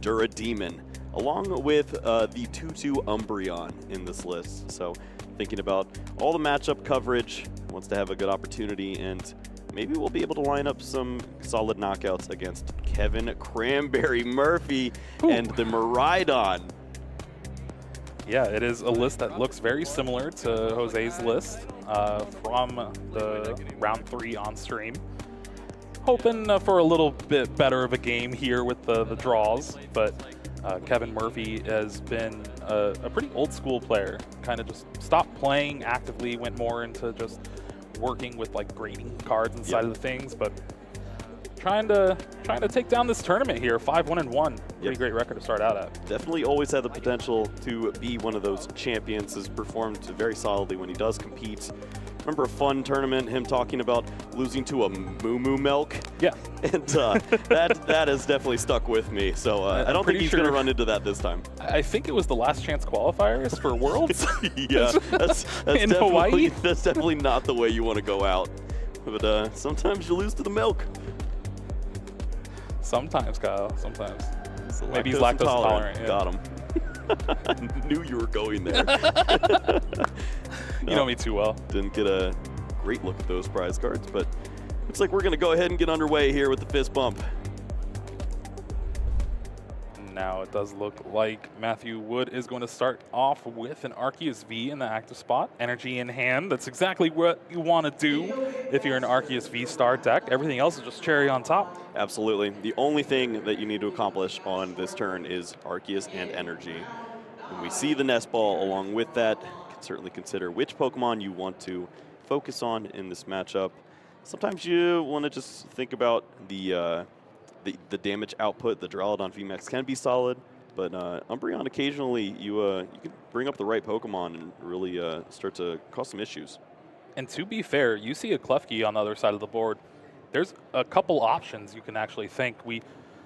Demon, along with the 2-2 Umbreon in this list. So thinking about all the matchup coverage, wants to have a good opportunity, and maybe we'll be able to line up some solid knockouts against Kevin Cranberry Murphy and the Miraidon. Yeah, it is a list that looks very similar to Jose's list from the round 3 on stream. Hoping for a little bit better of a game here with the draws, but Kevin Murphy has been a pretty old school player. Kind of just stopped playing actively, went more into just working with like grading cards inside of the things, but trying to take down this tournament here. 5-1-1, pretty great record to start out at. Definitely always had the potential to be one of those champions. Has performed very solidly when he does compete. Remember a fun tournament, him talking about losing to a Moo Milk? Yeah. And that has definitely stuck with me. So I don't think he's going to run into that this time. I think it was the last chance qualifiers for Worlds. Yeah, that's in Hawaii. That's definitely not the way you want to go out. But sometimes you lose to the milk. Sometimes, Kyle, sometimes. Maybe he's lactose intolerant. Yeah. Got him. I knew you were going there. You know me too well. Didn't get a great look at those prize cards, but looks like we're going to go ahead and get underway here with the fist bump. Now it does look like Matthew Wood is going to start off with an Arceus V in the active spot. Energy in hand. That's exactly what you want to do if you're an Arceus V-Star deck. Everything else is just cherry on top. Absolutely. The only thing that you need to accomplish on this turn is Arceus and Energy. When we see the Nest Ball along with that, you can certainly consider which Pokemon you want to focus on in this matchup. Sometimes you want to just think about the damage output. The Duraludon VMAX can be solid, but Umbreon occasionally you can bring up the right Pokemon and really start to cause some issues. And to be fair, you see a Klefki on the other side of the board. There's a couple options you can actually think. We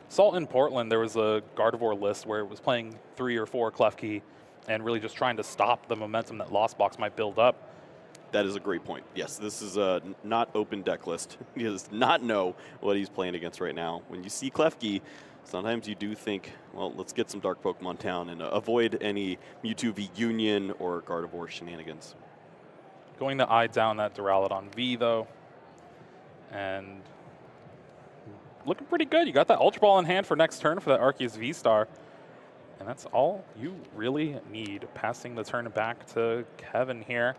saw in Portland there was a Gardevoir list where it was playing 3 or 4 Klefki and really just trying to stop the momentum that Lost Box might build up. That is a great point. Yes, this is a not open deck list. He does not know what he's playing against right now. When you see Klefki, sometimes you do think, well, let's get some Dark Pokemon down and avoid any Mewtwo v Union or Gardevoir shenanigans. Going to eye down that Duraludon V, though. And looking pretty good. You got that Ultra Ball in hand for next turn for that Arceus V-Star. And that's all you really need. Passing the turn back to Kevin here.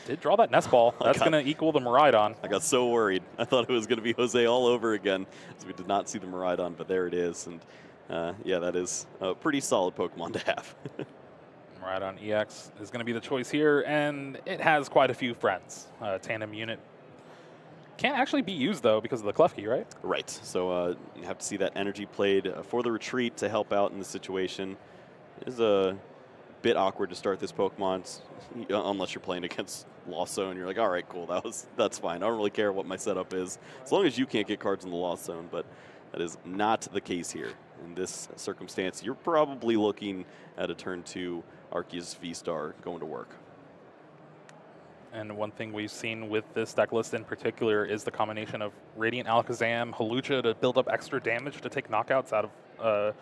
Did draw that Nest Ball. That's going to equal the Miraidon. I got so worried. I thought it was going to be Jose all over again, as we did not see the Miraidon, but there it is. And yeah, that is a pretty solid Pokemon to have. Miraidon EX is going to be the choice here, and it has quite a few friends. Tandem unit can't actually be used, though, because of the Klefki, right? Right. So you have to see that energy played for the retreat to help out in the situation. It is a bit awkward to start this Pokemon, unless you're playing against Lost Zone. You're like, all right, cool, that's fine. I don't really care what my setup is, as long as you can't get cards in the Lost Zone, but that is not the case here. In this circumstance, you're probably looking at a turn 2 Arceus V-Star going to work. And one thing we've seen with this deck list in particular is the combination of Radiant Alakazam, Hawlucha to build up extra damage to take knockouts out of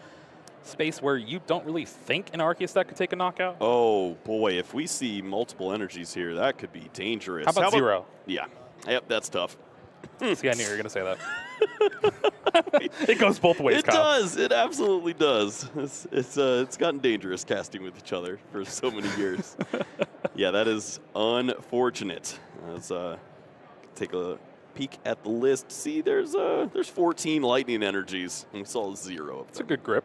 space where you don't really think an Arceus deck could take a knockout. Oh boy, if we see multiple energies here, that could be dangerous. How about zero? Yeah, yep, that's tough. See, I knew you were going to say that. It goes both ways, It Kyle. does. It absolutely does. It's gotten dangerous casting with each other for so many years. Yeah, that is unfortunate. Let's take a peek at the list. See, there's 14 lightning energies. We saw 0 of them. It's a good grip.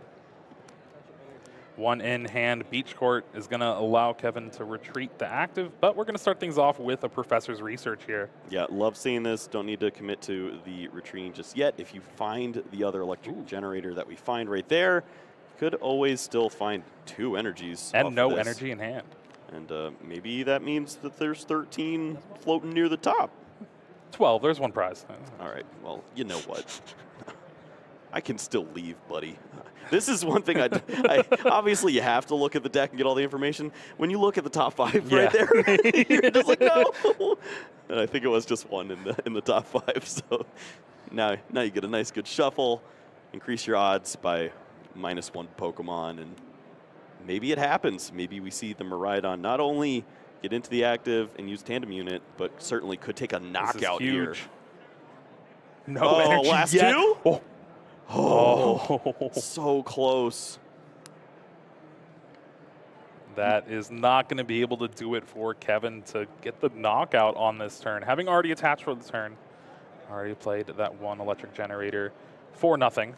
One in hand. Beach Court is going to allow Kevin to retreat the active, but we're going to start things off with a professor's research here. Yeah, love seeing this. Don't need to commit to the retreating just yet. If you find the other electric generator that we find right there, you could always still find 2 energies. And no energy in hand. And maybe that means that there's 13 floating near the top. 12. There's one prize. All right. Well, you know what? I can still leave, buddy. This is one thing I obviously you have to look at the deck and get all the information. When you look at the top 5 right there, you're just like, no. And I think it was just 1 in the top 5. So now you get a nice good shuffle, increase your odds by -1 Pokemon, and maybe it happens. Maybe we see the Miraidon not only get into the active and use Tandem Unit, but certainly could take a knockout here. No energy last yet. two? Oh. Oh, so close. That is not going to be able to do it for Kevin to get the knockout on this turn. Having already attached for the turn, already played that 1 electric generator for nothing.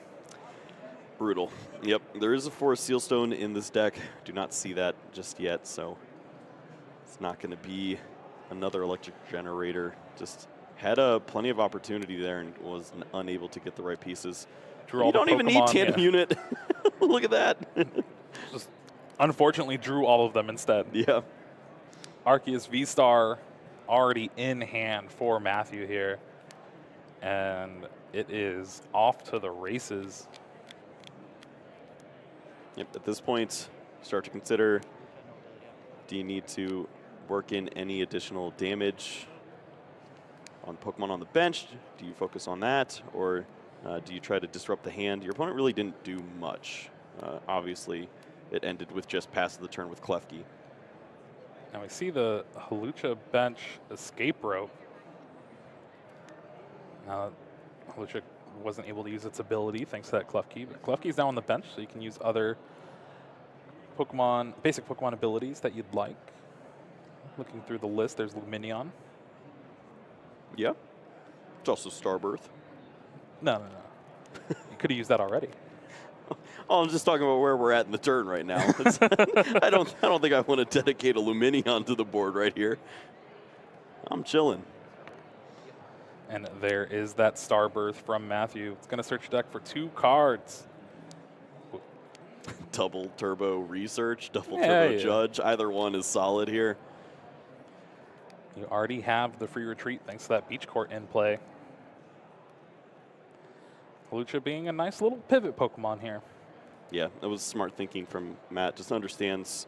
Brutal. Yep, there is a Forest Seal Stone in this deck. Do not see that just yet, so it's not going to be another electric generator. Just had plenty of opportunity there and was unable to get the right pieces. You don't even need Tandem Unit. Look at that. Just unfortunately drew all of them instead. Yeah. Arceus V-Star already in hand for Matthew here. And it is off to the races. Yep, at this point, start to consider, do you need to work in any additional damage on Pokemon on the bench? Do you focus on that, or do you try to disrupt the hand? Your opponent really didn't do much. Obviously, it ended with just pass of the turn with Klefki. Now we see the Hawlucha bench escape rope. Now, Hawlucha wasn't able to use its ability thanks to that Klefki. But Klefki's now on the bench, so you can use other Pokemon, basic Pokemon abilities that you'd like. Looking through the list, there's Lumineon. Yeah. It's also Starbirth. No. You could have used that already. Oh, I'm just talking about where we're at in the turn right now. I don't think I want to dedicate a Lumineon to the board right here. I'm chilling. And there is that Starbirth from Matthew. It's going to search deck for 2 cards. Double Turbo Research, double Turbo Judge. Either one is solid here. You already have the free retreat thanks to that Beach Court in play. Hawlucha being a nice little pivot Pokemon here. Yeah, that was smart thinking from Matt. Just understands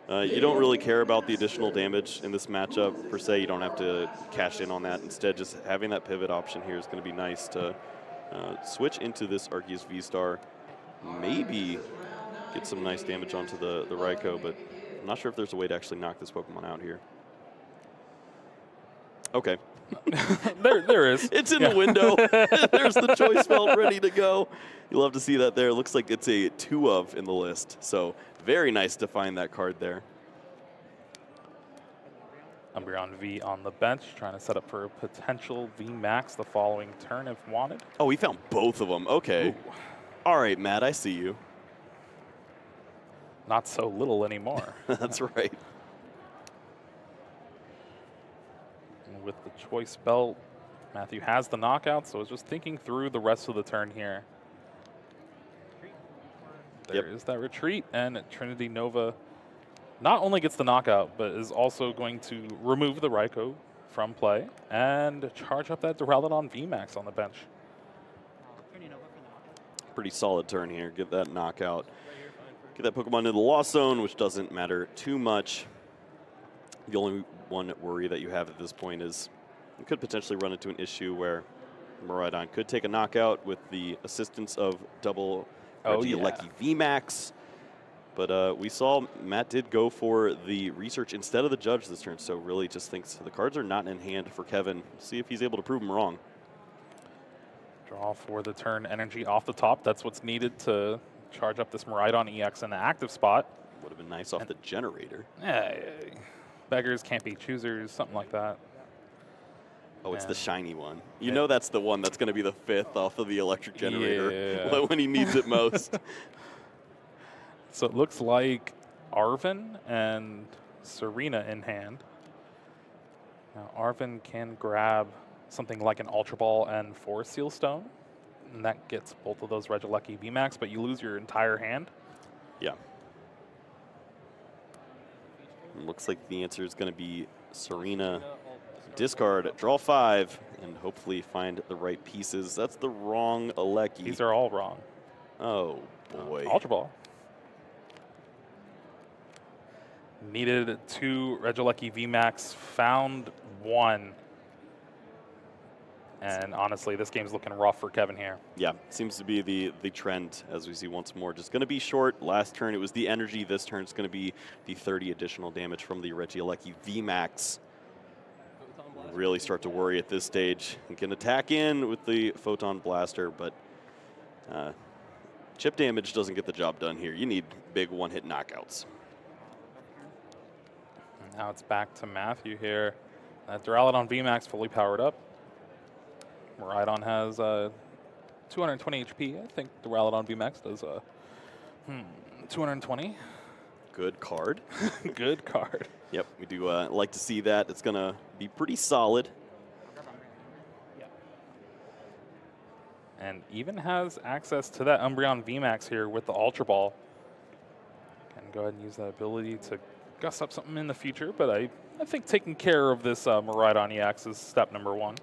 you don't really care about the additional damage in this matchup per se. You don't have to cash in on that. Instead, just having that pivot option here is going to be nice to switch into this Arceus V-Star. Maybe get some nice damage onto the Raikou, but I'm not sure if there's a way to actually knock this Pokemon out here. Okay. there is. It's in the window. There's the choice belt ready to go. You'll love to see that there. It looks like it's a 2 of in the list. So very nice to find that card there. Umbreon V on the bench, trying to set up for a potential VMAX the following turn if wanted. Oh, we found both of them. Okay. Ooh. All right, Matt, I see you. Not so little anymore. That's right. And with the choice belt, Matthew has the knockout, so I was just thinking through the rest of the turn here. There is that retreat, and Trinity Nova not only gets the knockout, but is also going to remove the Raikou from play and charge up that Duraludon VMAX on the bench. Pretty solid turn here. Get that knockout. Get that Pokemon into the Lost Zone, which doesn't matter too much. The only one worry that you have at this point is you could potentially run into an issue where Miraidon could take a knockout with the assistance of double Regieleki VMAX. But we saw Matt did go for the research instead of the judge this turn, so really just thinks the cards are not in hand for Kevin. See if he's able to prove him wrong. Draw for the turn energy off the top. That's what's needed to charge up this Miraidon EX in the active spot. Would have been nice off the generator. Yeah, beggars can't be choosers, something like that. Oh, it's the shiny one. You know that's the one that's going to be the 5th off of the electric generator when he needs it most. So it looks like Arven and Serena in hand. Now Arven can grab something like an Ultra Ball and 4 Seal Stone, and that gets both of those Regieleki VMAX, but you lose your entire hand. Yeah. It looks like the answer is going to be Serena. Discard, draw 5, and hopefully find the right pieces. That's the wrong Aleki. These are all wrong. Oh, boy. Ultra Ball. Needed 2 Regieleki VMAX, found 1. And honestly, this game's looking rough for Kevin here. Yeah, seems to be the trend as we see once more. Just going to be short. Last turn it was the energy. This turn it's going to be the 30 additional damage from the Regieleki VMAX. Really start to worry at this stage. You can attack in with the Photon Blaster, but chip damage doesn't get the job done here. You need big one-hit knockouts. Now it's back to Matthew here. Duraludon VMAX fully powered up. Miraidon has 220 HP. I think Duraludon VMAX does 220. Good card. Good card. Yep, we do like to see that. It's going to be pretty solid. And even has access to that Umbreon VMAX here with the Ultra Ball. Can go ahead and use that ability to guss up something in the future, but I think taking care of this Miraidon EX is step number one.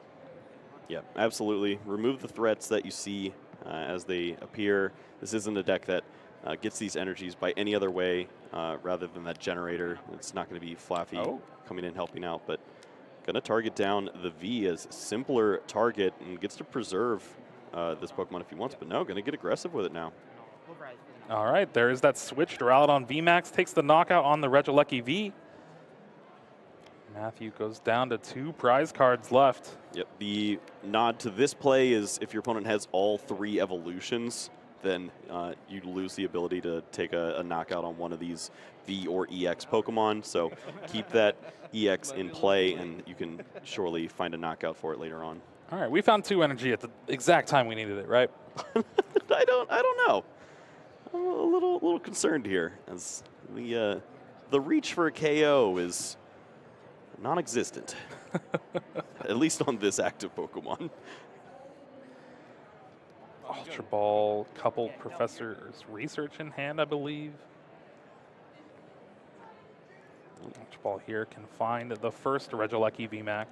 Yeah, absolutely. Remove the threats that you see as they appear. This isn't a deck that gets these energies by any other way rather than that generator. It's not going to be Flaffy coming in helping out, but going to target down the V as a simpler target and gets to preserve this Pokemon if he wants, but no, going to get aggressive with it now. All right, there is that switch. Duraludon VMAX takes the knockout on the Regieleki V. Matthew goes down to 2 prize cards left. Yep, the nod to this play is if your opponent has all 3 evolutions, then you lose the ability to take a knockout on one of these V or EX Pokemon. So keep that EX in play, and you can surely find a knockout for it later on. All right, we found 2 energy at the exact time we needed it, right? I don't know. I'm a little concerned here, as the reach for a KO is non-existent, at least on this active Pokemon. Ultra Ball, couple professors' research in hand, I believe. Ultra Ball here can find the first Regieleki VMAX.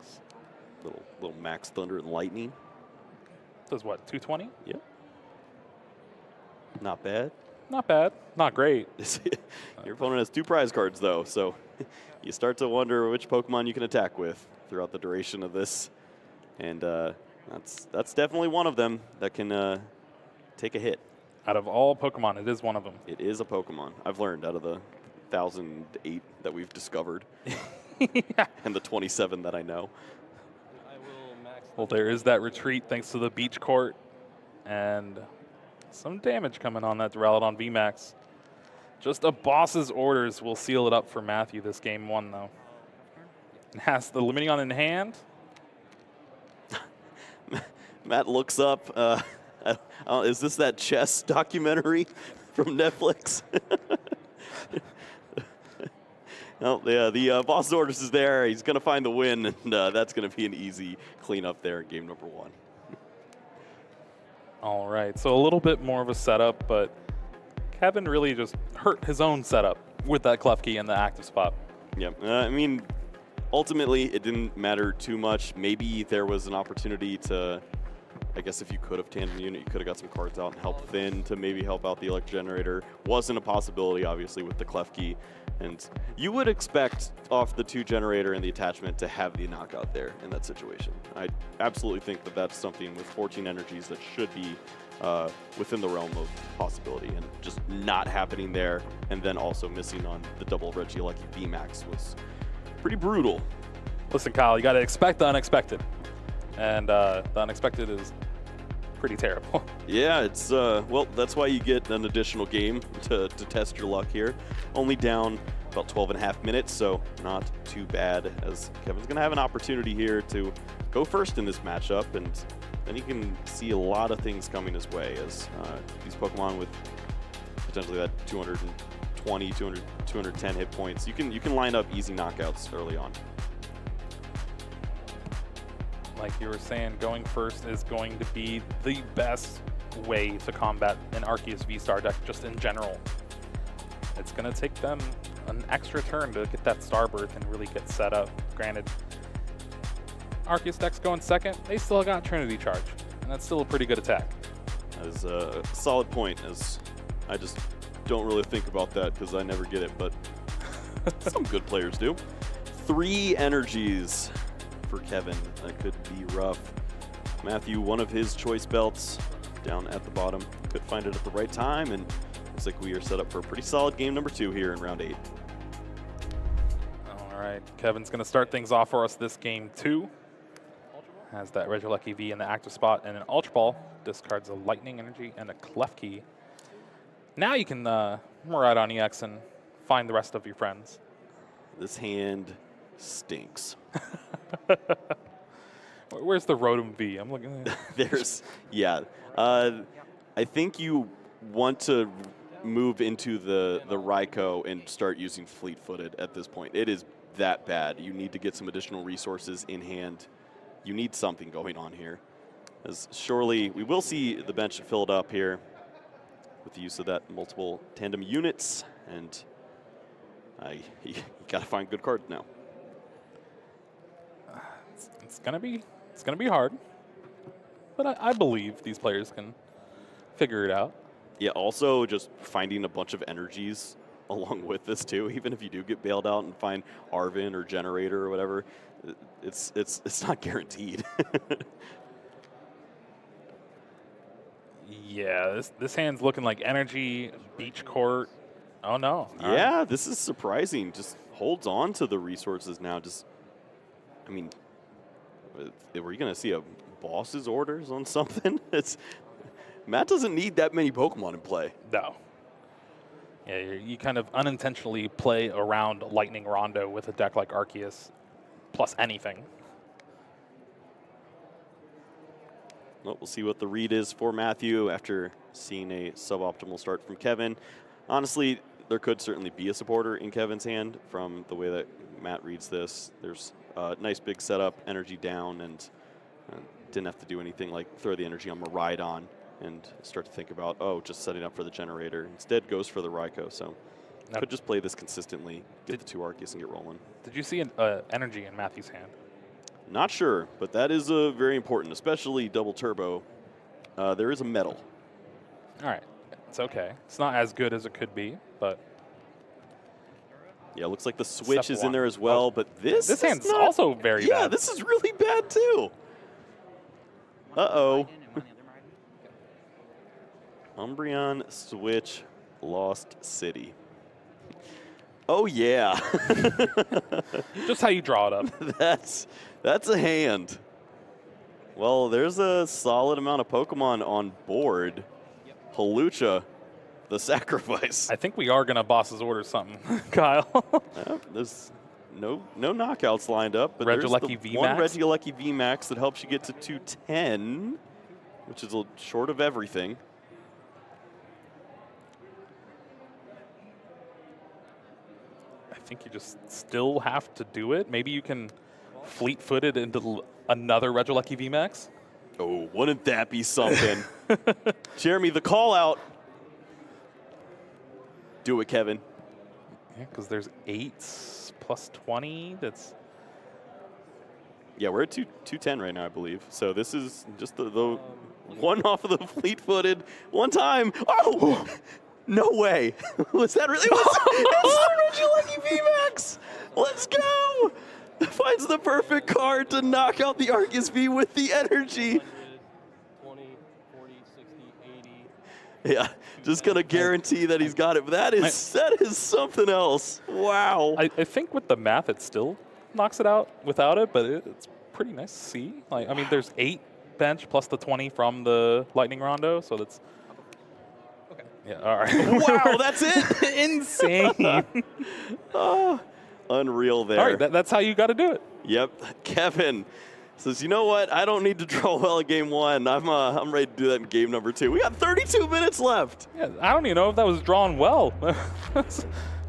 Little Max Thunder and Lightning. Does what, 220? Yep. Not bad. Not bad. Not great. Your opponent has 2 prize cards, though, so you start to wonder which Pokemon you can attack with throughout the duration of this. And that's definitely one of them that can take a hit. Out of all Pokemon, it is one of them. It is a Pokemon. I've learned out of the 1,008 that we've discovered. Yeah. And the 27 that I know. Well, there is that retreat thanks to the beach court. And some damage coming on that Duraludon VMAX. Just a boss's orders will seal it up for Matthew this game 1, though. And has the Lumineon in hand. Matt looks up. Is this that chess documentary from Netflix? No, the boss orders is there. He's going to find the win, and that's going to be an easy cleanup there in game number 1. All right, so a little bit more of a setup, but Kevin really just hurt his own setup with that Klefki in the active spot. Yeah, I mean, ultimately, it didn't matter too much. Maybe there was an opportunity to, I guess if you could have tandem unit, you could have got some cards out and helped Finn to maybe help out the Elect Generator. Wasn't a possibility, obviously, with the Klefki. And you would expect off the 2 generator and the attachment to have the knockout there in that situation. I absolutely think that that's something with 14 energies that should be within the realm of possibility, and just not happening there, and then also missing on the double Regieleki VMAX was pretty brutal. Listen, Kyle, you got to expect the unexpected. And the unexpected is pretty terrible. Yeah, it's, well, that's why you get an additional game to test your luck here. Only down about 12.5 minutes, so not too bad, as Kevin's going to have an opportunity here to go first in this matchup, and then you can see a lot of things coming his way, as these Pokemon with potentially that 220, 210 hit points, you can line up easy knockouts early on. Like you were saying, going first is going to be the best way to combat an Arceus V-Star deck just in general. It's going to take them an extra turn to get that Starbirth and really get set up. Granted, Arceus decks going second, they still got Trinity Charge, and that's still a pretty good attack. That is a solid point, as I just don't really think about that because I never get it, but some good players do. 3 energies for Kevin. That could be rough. Matthew, one of his choice belts down at the bottom. Could find it at the right time, and looks like we are set up for a pretty solid game number 2 here in round 8. All right, Kevin's going to start things off for us this game 2. Has that Regieleki V in the active spot and an Ultra Ball. Discards a Lightning Energy and a Klefki. Now you can ride on EX and find the rest of your friends. This hand stinks. Where's the Rotom V? I'm looking at There's, yeah. I think you want to move into the Raikou and start using fleet-footed at this point. It is that bad. You need to get some additional resources in hand. You need something going on here. As surely we will see the bench filled up here with the use of that multiple tandem units, and you got to find good cards now. It's gonna be hard, but I believe these players can figure it out. Yeah, also just finding a bunch of energies along with this too. Even if you do get bailed out and find Arvin or Generator or whatever, it's not guaranteed. Yeah, this hand's looking like Energy, Beach Court. Oh no. Yeah, this is surprising. Just holds on to the resources now. Just, I mean, were you going to see a boss's orders on something? Matt doesn't need that many Pokemon in play. No. Yeah, you kind of unintentionally play around Lightning Rondo with a deck like Arceus plus anything. Well, we'll see what the read is for Matthew after seeing a suboptimal start from Kevin. Honestly, there could certainly be a supporter in Kevin's hand from the way that Matt reads this. There's a nice big setup, energy down, and didn't have to do anything like throw the energy on Miraidon and start to think about, oh, just setting up for the Generator. Instead, goes for the Raikou. So could just play this consistently, get the 2 Arceus and get rolling. Did you see an energy in Matthew's hand? Not sure, but that is very important, especially double turbo. There is a metal. All right. It's okay. It's not as good as it could be, but... Yeah, it looks like the Switch is in there as well, but this hand's not, also very bad. Yeah, this is really bad too. Uh-oh. Umbreon, Switch, Lost City. Oh, yeah. Just how you draw it up. That's a hand. Well, there's a solid amount of Pokemon on board. Halucha, the sacrifice. I think we are going to boss's order something, Kyle. There's no knockouts lined up, but Regieleki there's the one Regieleki VMAX that helps you get to 210, which is a short of everything. I think you just still have to do it. Maybe you can fleet-footed into another Regieleki VMAX. Oh, wouldn't that be something? Jeremy, the call out. Do it, Kevin. Yeah, because there's 8 plus 20. That's... Yeah, we're at 210 right now, I believe. So this is just the one off of the fleet-footed one time. Oh! No way. Was that really? It's the Regieleki VMAX. Let's go. Finds the perfect card to knock out the Arceus V with the energy. 20, 40, 60, 80. Yeah, just going to guarantee that he's got it. But that is something else. Wow. I think with the math, it still knocks it out without it, but it's pretty nice to see. Like, I mean, there's 8 bench plus the 20 from the Lightning Rondo, so that's... Okay. Yeah, all right. Wow, that's it? Insane. Oh, unreal there. All right, that's how you got to do it. Yep. Kevin says, you know what? I don't need to draw well at game 1. I'm ready to do that in game number 2. We got 32 minutes left. Yeah, I don't even know if that was drawn well.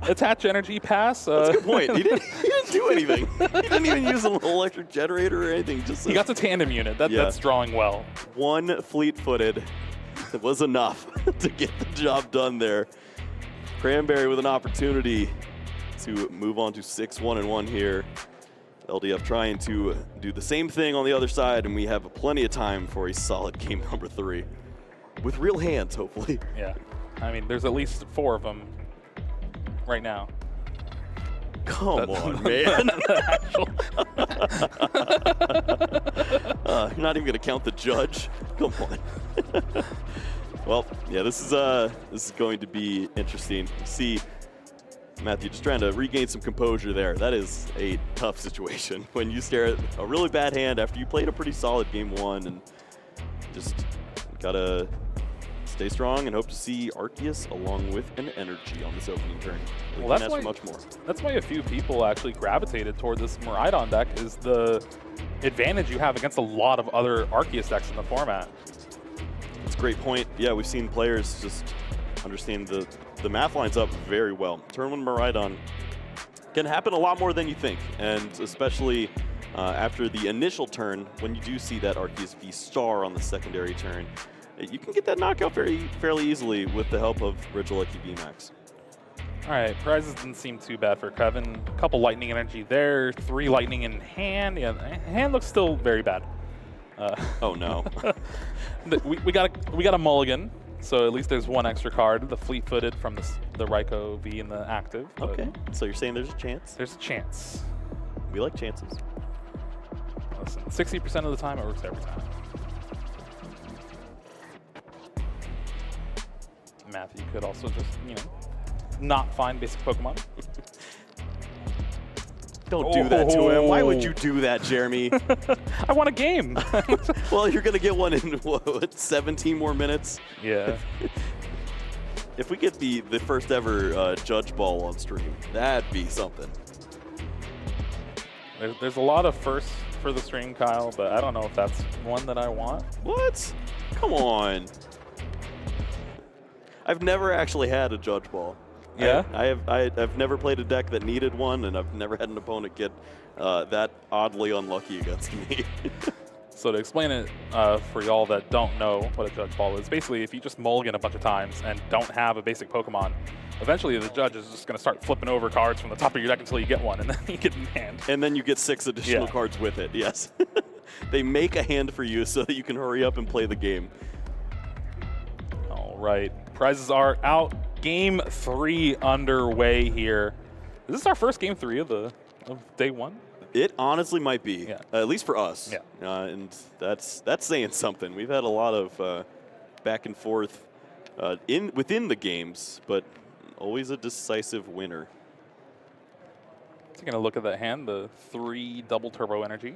Attach energy pass. That's a good point. He didn't do anything. He didn't even use an electric generator or anything. Just he got the tandem unit. That's drawing well. One fleet-footed. It was enough to get the job done there. Cranberry with an opportunity to move on to 6-1-1 here. LDF trying to do the same thing on the other side, and we have plenty of time for a solid game number 3. With real hands, hopefully. Yeah. I mean, there's at least 4 of them right now. Come on, man. You're not even going to count the judge? Come on. Well, yeah, this is going to be interesting. You see Matthew just trying to regain some composure there. That is a tough situation when you stare at a really bad hand after you played a pretty solid game one, and just got to stay strong and hope to see Arceus along with an energy on this opening turn. Well, that's why, much more. That's why a few people actually gravitated toward this Miraidon deck, is the advantage you have against a lot of other Arceus decks in the format. That's a great point. Yeah, we've seen players just understand the math lines up very well. Turn one Miraidon can happen a lot more than you think, and especially after the initial turn, when you do see that Arceus V star on the secondary turn, you can get that knockout fairly easily with the help of Regieleki VMAX. All right, prizes didn't seem too bad for Kevin. A couple lightning energy there, 3 lightning in hand. Yeah, hand looks still very bad. Oh no. we got a mulligan, so at least there's 1 extra card, the fleet-footed from the Raikou V in the active. Okay, so you're saying there's a chance? There's a chance. We like chances. Listen, 60% of the time, it works every time. Matthew could also just, not find basic Pokemon. Don't do that to him. Why would you do that, Jeremy? I want a game. Well, you're going to get one in, what, 17 more minutes? Yeah. If we get the first ever Judge Ball on stream, that'd be something. There's a lot of firsts for the stream, Kyle, but I don't know if that's one that I want. What? Come on. I've never actually had a Judge Ball. Yeah? I've never played a deck that needed one, and I've never had an opponent get that oddly unlucky against me. So to explain it for y'all that don't know what a Judge Ball is, basically if you just mulligan a bunch of times and don't have a basic Pokemon, eventually the judge is just going to start flipping over cards from the top of your deck until you get one, and then you get in hand. And then you get 6 additional cards with it, yes. They make a hand for you so that you can hurry up and play the game. All right, prizes are out. Game 3 underway here. Is this our first game 3 of day 1? It honestly might be, at least for us. Yeah. And that's saying something. We've had a lot of back and forth within the games, but always a decisive winner. Taking a look at that hand, the 3 double turbo energy.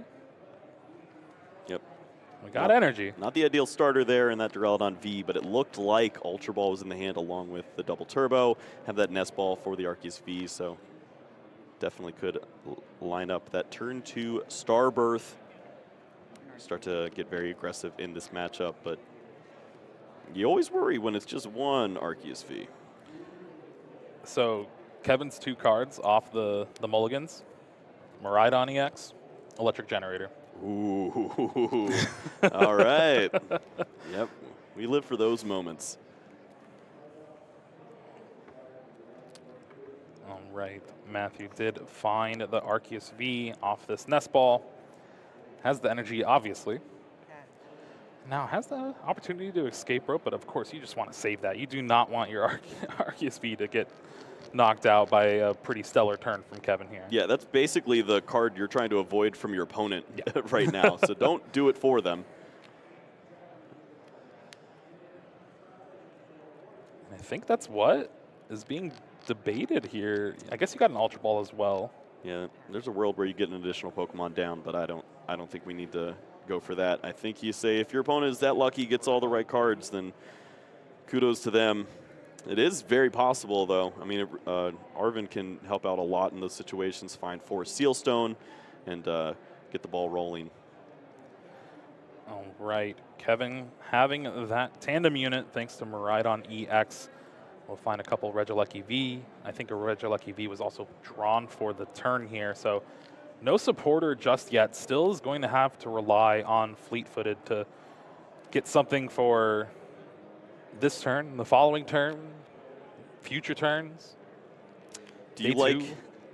Yep. We got energy. Not the ideal starter there in that Duraludon V, but it looked like Ultra Ball was in the hand along with the double turbo. Have that Nest Ball for the Arceus V, so definitely could line up that turn 2 Starbirth. Start to get very aggressive in this matchup, but you always worry when it's just one Arceus V. So Kevin's 2 cards off the mulligans. Miraidon EX, Electric Generator. Ooh. All right. Yep. We live for those moments. All right. Matthew did find the Arceus V off this Nest Ball. Has the energy, obviously. Now has the opportunity to escape rope, but of course you just want to save that. You do not want your Arceus V to get knocked out by a pretty stellar turn from Kevin here. Yeah, that's basically the card you're trying to avoid from your opponent right now. So don't do it for them. And I think that's what is being debated here. I guess you got an Ultra Ball as well. Yeah, there's a world where you get an additional Pokemon down, but I don't think we need to go for that. I think you say if your opponent is that lucky, gets all the right cards, then kudos to them. It is very possible, though. I mean, Arvin can help out a lot in those situations, find 4 Sealstone, and get the ball rolling. All right, Kevin having that tandem unit thanks to Miraidon EX. We'll find a couple Regieleki V. I think a Regieleki V was also drawn for the turn here, so no supporter just yet. Still is going to have to rely on fleet-footed to get something for this turn, the following turn, future turns. Do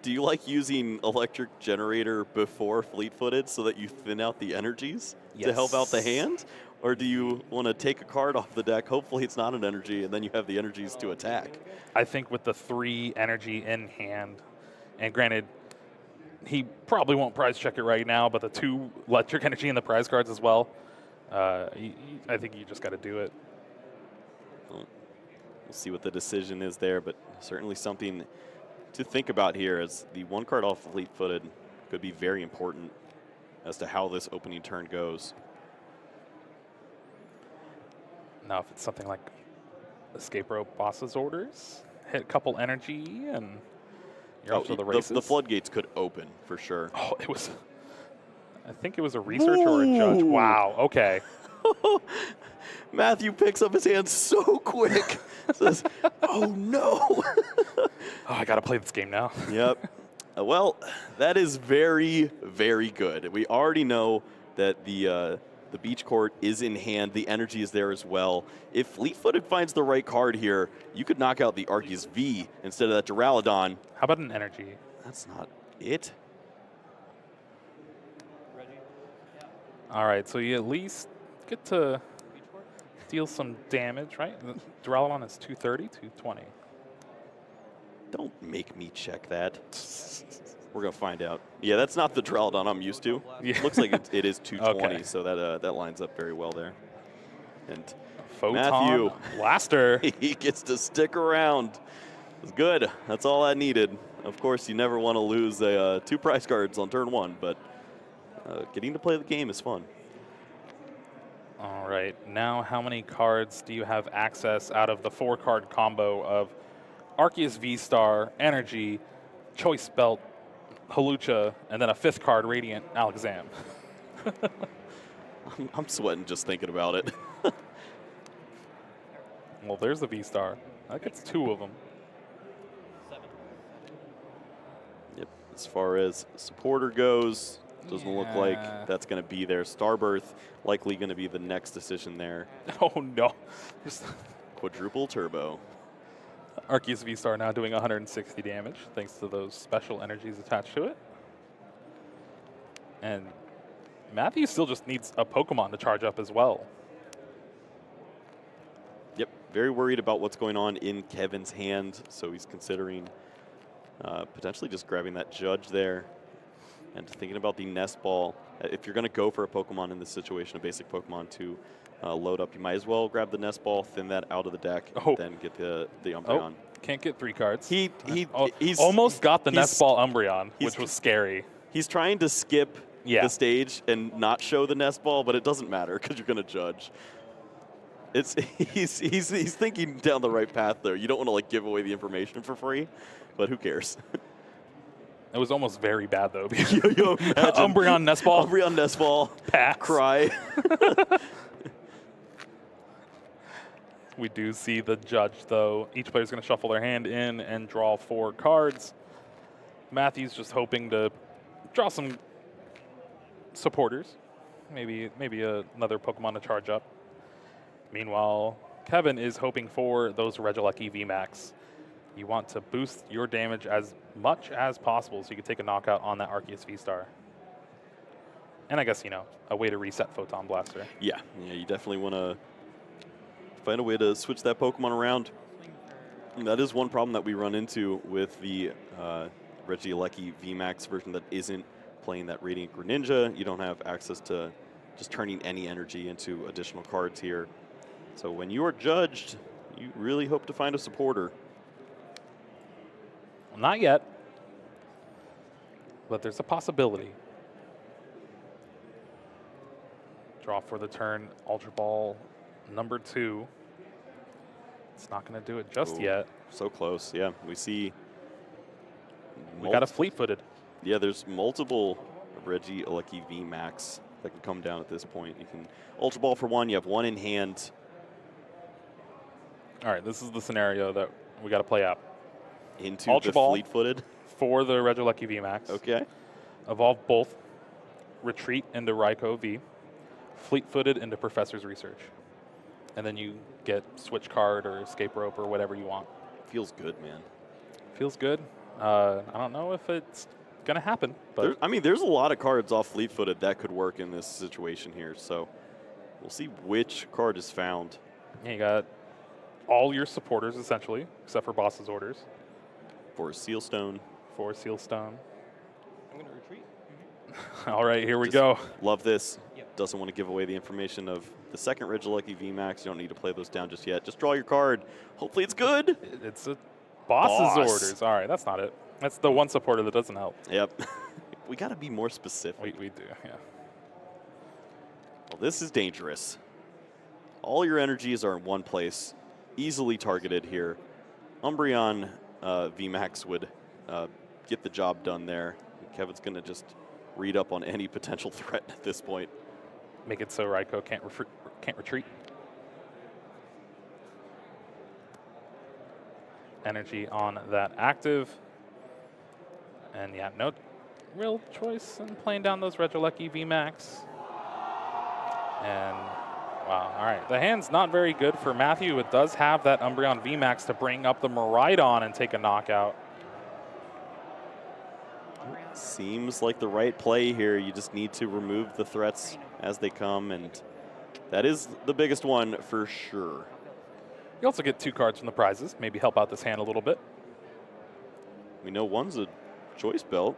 you like using Electric Generator before fleet-footed so that you thin out the energies to help out the hand? Or do you want to take a card off the deck, hopefully it's not an energy, and then you have the energies to attack? I think with the 3 energy in hand, And granted, he probably won't prize check it right now, but the 2 electric energy in the prize cards as well. I think you just got to do it. We'll see what the decision is there, but certainly something to think about here, as the 1 card off fleet-footed could be very important as to how this opening turn goes. Now, if it's something like Escape Rope Boss's Orders, hit a couple energy, and you're off to the races. The floodgates could open, for sure. Oh, it was... I think it was a researcher or a judge. Wow, okay. Matthew picks up his hand so quick. Says, oh, no. Oh, I got to play this game now. Yep. Well, that is very, very good. We already know that the beach court is in hand. The energy is there as well. If Fleet-Footed finds the right card here, you could knock out the Arceus V instead of that Duraludon. How about an energy? That's not it. All right, so you at least get to deal some damage, right? Duraludon is 230, 220. Don't make me check that. We're going to find out. Yeah, that's not the Duraludon I'm used to. Yeah. Looks like it is 220, Okay. so that lines up very well there. And Photon Matthew, Blaster. he gets to stick around. It's good. That's all I needed. Of course, you never want to lose 2 prize cards on turn 1, but getting to play the game is fun. All right, now how many cards do you have access out of the 4-card combo of Arceus V-Star, Energy, Choice Belt, Hawlucha, and then a 5th card, Radiant Alakazam? I'm sweating just thinking about it. Well, there's the V-Star. That gets 2 of them. Yep. As far as supporter goes, doesn't look like that's going to be there. Starbirth likely going to be the next decision there. Oh, no. Just Quadruple Turbo. Arceus V-Star now doing 160 damage, thanks to those special energies attached to it. And Matthew still just needs a Pokemon to charge up as well. Yep, very worried about what's going on in Kevin's hand, so he's considering potentially just grabbing that Judge there and thinking about the Nest Ball. If you're going to go for a Pokemon in this situation, a basic Pokemon to load up, you might as well grab the Nest Ball, thin that out of the deck, then get the Umbreon. Can't get 3 cards. He's almost got the Nest Ball Umbreon, which was scary. He's trying to skip the stage and not show the Nest Ball, but it doesn't matter because you're going to judge. He's thinking down the right path there. You don't want to give away the information for free, but who cares? It was almost very bad though. Umbreon Nest Ball. Umbreon Nest Ball. Pass. Cry. We do see the Judge though. Each player's going to shuffle their hand in and draw 4 cards. Matthew's just hoping to draw some supporters. Maybe another Pokemon to charge up. Meanwhile, Kevin is hoping for those Regieleki VMAX. You want to boost your damage as much as possible so you can take a knockout on that Arceus V-Star. And I guess, a way to reset Photon Blaster. Yeah, you definitely want to find a way to switch that Pokemon around. And that is one problem that we run into with the Regieleki VMAX version that isn't playing that Radiant Greninja. You don't have access to just turning any energy into additional cards here. So when you are judged, you really hope to find a supporter. Well, not yet, but there's a possibility. Draw for the turn, Ultra Ball number 2. It's not going to do it just yet. So close, yeah. We see. We got a Fleet-Footed. Yeah, there's multiple Regieleki VMAX that can come down at this point. You can Ultra Ball for 1. You have 1 in hand. All right, this is the scenario that we got to play out. Into Ultra the Ball Fleet-Footed. For the Regieleki VMAX. Okay. Evolve both. Retreat into Raikou V. Fleet-Footed into Professor's Research. And then you get Switch Card or Escape Rope or whatever you want. Feels good, man. Feels good. I don't know if it's going to happen. But there's a lot of cards off Fleet-Footed that could work in this situation here. So we'll see which card is found. Yeah, you got all your supporters, essentially, except for Boss's Orders. For Sealstone, for Sealstone. I'm going to retreat. All right, here we Just go. Love this. Yep. Doesn't want to give away the information of the second Regieleki VMAX. You don't need to play those down just yet. Just draw your card. Hopefully it's good. It's a boss's Boss. orders. All right, that's not it. That's the one supporter that doesn't help. Yep. We got to be more specific. We do, yeah. Well, this is dangerous. All your energies are in one place, easily targeted here. Umbreon VMAX would get the job done there. Kevin's going to just read up on any potential threat at this point. Make it so Raikou can't retreat. Energy on that active. And yeah, no real choice in playing down those Regieleki VMAX. And wow, all right. The hand's not very good for Matthew. It does have that Umbreon VMAX to bring up the Miraidon and take a knockout. Seems like the right play here. You just need to remove the threats as they come, and that is the biggest one for sure. You also get 2 cards from the prizes. Maybe help out this hand a little bit. We know one's a choice belt.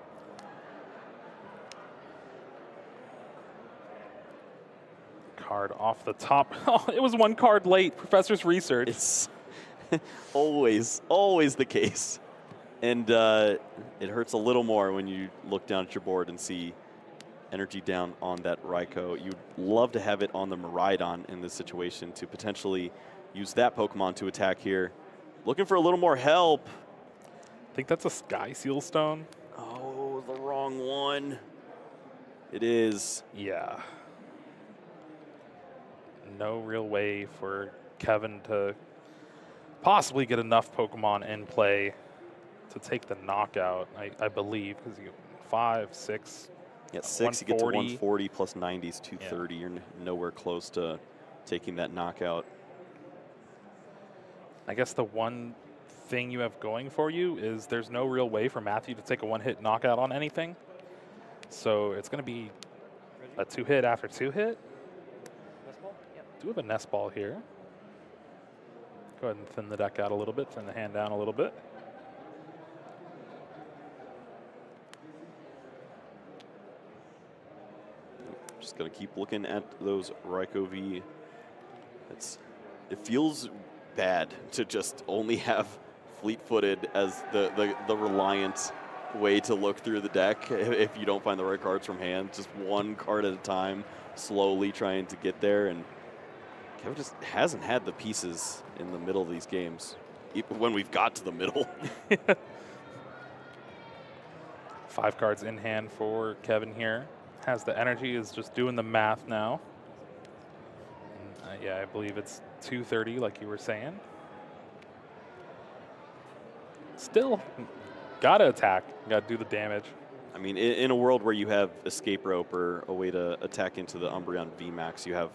Card off the top. Oh, it was 1 card late. Professor's research. It's always the case. And it hurts a little more when you look down at your board and see energy down on that Raikou. You'd love to have it on the Miraidon in this situation to potentially use that Pokemon to attack here. Looking for a little more help. I think that's a Sky Seal Stone. Oh, the wrong one. It is. Yeah. No real way for Kevin to possibly get enough Pokemon in play to take the knockout, I believe, because you get 5, 6. Yeah, 6, you get to 140. 140 plus 90 is 230. Yeah. You're nowhere close to taking that knockout. I guess the one thing you have going for you is there's no real way for Matthew to take a 1-hit knockout on anything. So it's going to be a 2-hit after 2-hit. Nest ball? Yep. Do have a nest ball here. Go ahead and thin the deck out a little bit, thin the hand down a little bit. Just going to keep looking at those Raikou V. It feels bad to just only have fleet-footed as the reliant way to look through the deck if you don't find the right cards from hand. Just 1 card at a time, slowly trying to get there. And Kevin just hasn't had the pieces in the middle of these games, even when we've got to the middle. 5 cards in hand for Kevin here. Has the energy, is just doing the math now. And, yeah, I believe it's 230, like you were saying. Still, gotta attack, gotta do the damage. I mean, in a world where you have Escape Rope or a way to attack into the Umbreon VMAX, you have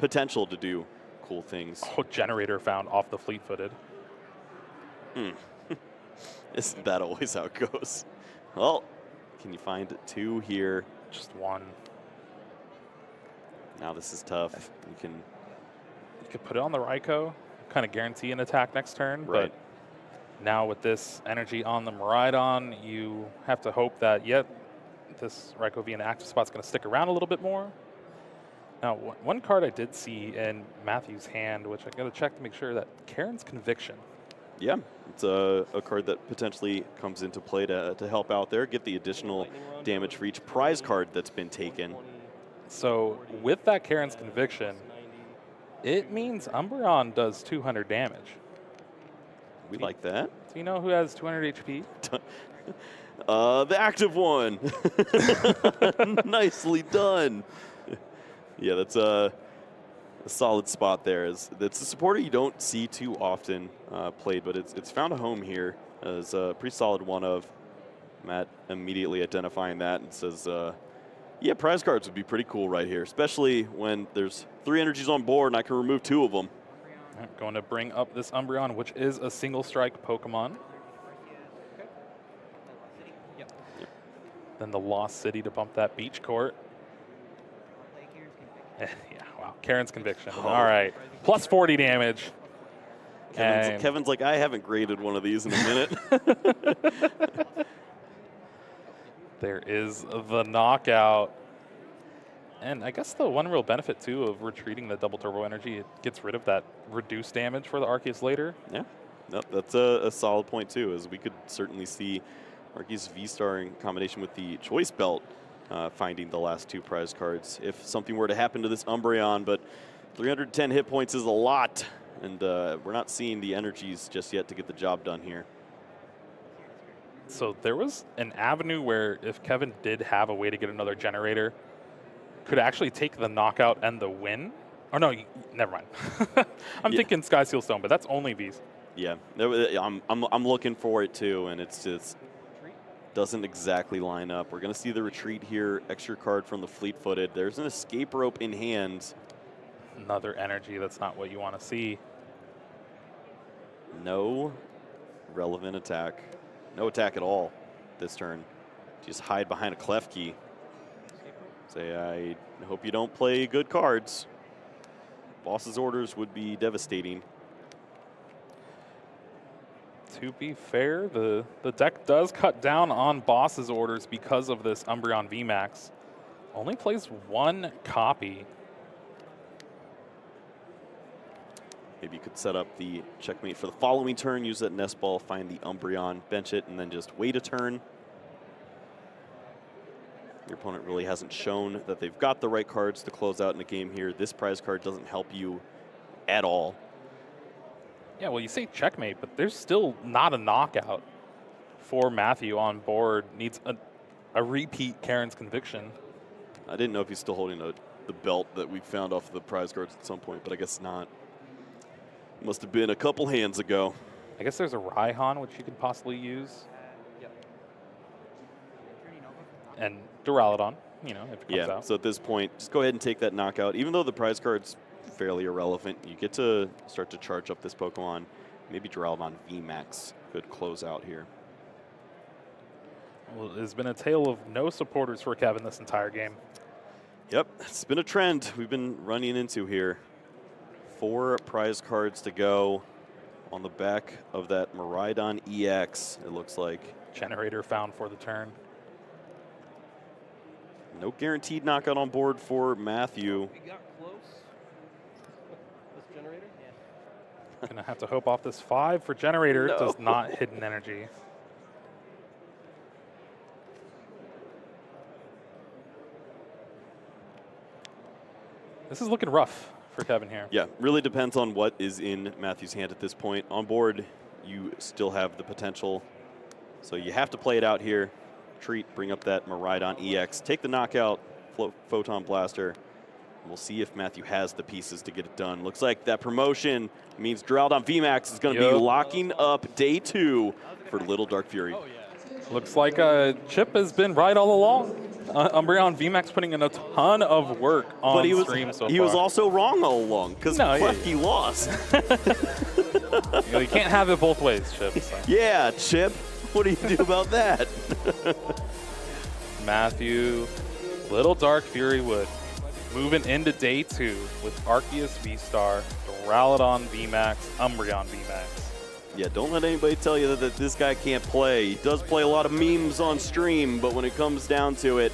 potential to do cool things. Oh, Generator found off the fleet-footed. Isn't that always how it goes? Well, can you find 2 here? Just 1. Now this is tough. You could put it on the Raikou, kind of guarantee an attack next turn. Right. But now with this energy on the Miraidon, you have to hope that, this Raikou V in the active spot's going to stick around a little bit more. Now, 1 card I did see in Matthew's hand, which I got to check to make sure, that Karen's Conviction. Yeah, it's a card that potentially comes into play to help out there, get the additional damage for each prize card that's been taken. So with that Karen's Conviction, it means Umbreon does 200 damage. We like that. Do you know who has 200 HP? The active one. Nicely done. Yeah, that's a solid spot there. It's a supporter you don't see too often played, but it's found a home here as a pretty solid one of. Matt immediately identifying that and says, yeah, prize cards would be pretty cool right here, especially when there's 3 energies on board and I can remove 2 of them. Going to bring up this Umbreon, which is a single strike Pokemon. Yep. Then the Lost City to bump that beach court. Yeah, wow. Karen's Conviction. Oh. All right. Plus 40 damage. Kevin's like, I haven't graded one of these in a minute. There is the knockout. And I guess the one real benefit, too, of retreating the double turbo energy, it gets rid of that reduced damage for the Arceus later. Yeah, nope, that's a solid point, too, as we could certainly see Arceus V-Star in combination with the Choice Belt finding the last 2 prize cards if something were to happen to this Umbreon, but 310 hit points is a lot, and we're not seeing the energies just yet to get the job done here. So there was an avenue where if Kevin did have a way to get another generator, could actually take the knockout and the win. Oh no, never mind. I'm thinking Sky Seal Stone, but that's only V's. Yeah, I'm looking for it too, and it's just doesn't exactly line up. We're gonna see the retreat here. Extra card from the fleet-footed. There's an escape rope in hand. Another energy. That's not what you want to see. No relevant attack. No attack at all this turn. Just hide behind a Klefki. Say, I hope you don't play good cards. Boss's orders would be devastating. To be fair, the deck does cut down on Boss's orders because of this Umbreon VMAX. Only plays 1 copy. Maybe you could set up the checkmate for the following turn, use that nest ball, find the Umbreon, bench it, and then just wait a turn. Your opponent really hasn't shown that they've got the right cards to close out in the game here. This prize card doesn't help you at all. Yeah, well, you say checkmate, but there's still not a knockout for Matthew on board. Needs a repeat Karen's Conviction. I didn't know if he's still holding the belt that we found off the prize cards at some point, but I guess not. Must have been a couple hands ago. I guess there's a Raihan, which you could possibly use. And Duraludon, you know, if it comes out. So at this point, just go ahead and take that knockout. Even though the prize card's fairly irrelevant, you get to start to charge up this Pokemon. Maybe Duraludon VMAX could close out here. Well, it's been a tale of no supporters for Kevin this entire game. Yep, it's been a trend we've been running into here. 4 prize cards to go on the back of that Miraidon EX, it looks like. Generator found for the turn. No guaranteed knockout on board for Matthew. We got close. This generator? Yeah. Gonna have to hope off this 5 for Generator. No. Does not hidden energy. This is looking rough for Kevin here. Yeah, really depends on what is in Matthew's hand at this point. On board, you still have the potential. So you have to play it out here. Treat, bring up that Miraidon EX. Take the knockout, Photon Blaster. And we'll see if Matthew has the pieces to get it done. Looks like that promotion means Duraludon VMAX is going to be locking up day 2 for Little Dark Fury. Oh, yeah. Looks like Chip has been right all along. Umbreon VMAX putting in a ton of work on stream so far. He was also wrong all along because Klefki lost. You can't have it both ways, Chip. So. Yeah, Chip. What do you do about that? Matthew, Little Dark Fury Wood, moving into day 2 with Arceus V-Star, Duraludon VMAX, Umbreon VMAX. Yeah, don't let anybody tell you that this guy can't play. He does play a lot of memes on stream, but when it comes down to it,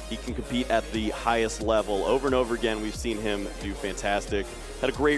he can compete at the highest level. Over and over again, we've seen him do fantastic. Had a great